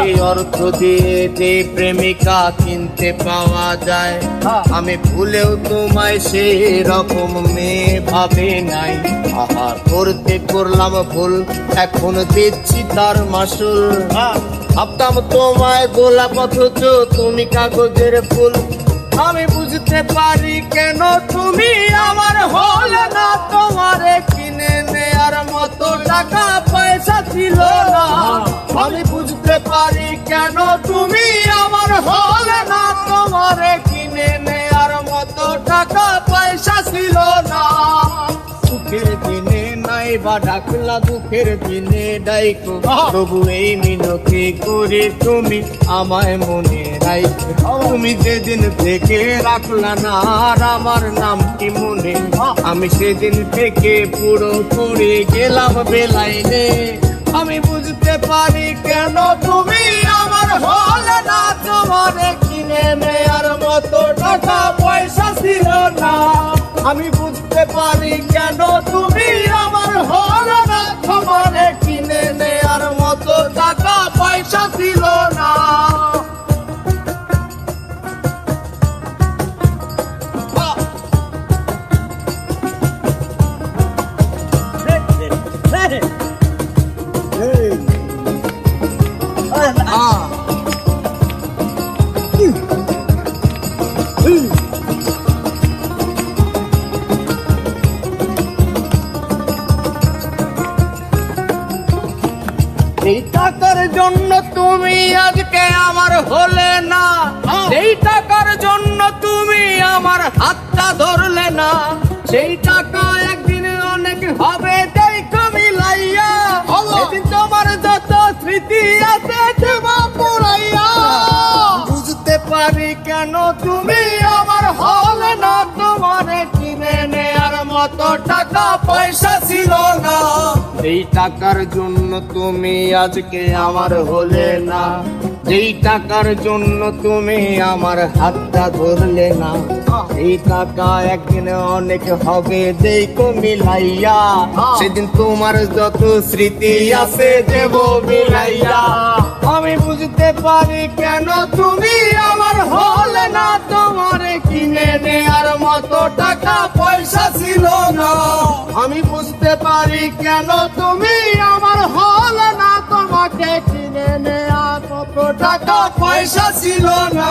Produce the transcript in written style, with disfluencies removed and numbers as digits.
এই অর্থ দিয়ে যে প্রেমিকা কিনতে পাওয়া যায়, আমি ভুলেও তোমায় সেই রকম মেয়ে ভাবে নাই। আহা করতে করলাম ভুল, এখন দিচ্ছি তার মাসুল। ভাবতাম তোমায় গোলাপ অথচ তুমি কাগজের ফুল। আমি বুঝতে পারি কেন তুমি আমার হলে না, তোমারে কিনে নেয়ার মতো টাকা পয়সা ছিল না। আমি বুঝতে পারি কেন তুমি আমার হলে না, তোমারে কিনে নেয়ার মতো টাকা পয়সা ছিল না। সুখের দিনে নাই বা ডাকলা, দুঃখের দিনে ডাইকো, তবু এই মিনতি করে তুমি আমায় মনে রাখো। তুমি যেদিন থেকে রাখলা না আর আমার নামটি মনে, আমি সেদিন থেকে পুরোপুরি গেলাম বেলাইনে। আমি বুঝতে পারি কেন তুমি আমার হলে না, তোমারে কিনে নেয়ার মতো টাকা পয়সা ছিল না। আমি বুঝতে পারি কেন তুমি আমার হলে না, তোমারে কিনে নেয়ার মতো টাকা পয়সা ছিল না। এই টাকার জন্য তুমি আজকে আমার হলে না, সেই টাকার জন্য তুমি আমার হাতটা ধরলে না। সেই টাকা একদিন অনেক হবে দেখো মিলাইয়া, সেদিন তোমার যত স্মৃতি আছে দেবা পুরাইয়া। বুঝতে পারি কেন তুমি আমার হলে না, তোমারে কিনে নেয়ার মতো টাকা পয়সা ছিল না। এই টাকার জন্য তুমি আজকে আমার হলে না, এই টাকার জন্য তুমি আমার হাতটা ধরলে না। এই টাকা একদিন অনেক হবে দেখো মিলাইয়া, সেদিন তোমার যত স্মৃতি আছে দেব মিলাইয়া। আমি বুঝতে পারি কেন তুমি আমার হলে না, তোমারে কিনে নেয়ার মতো টাকা পয়সা ছিল না। আমি বুঝতে পারি কেন তুমি আমার হলে না, তোমাকে কিনে নেয়ার মতো টাকা পয়সা ছিল না।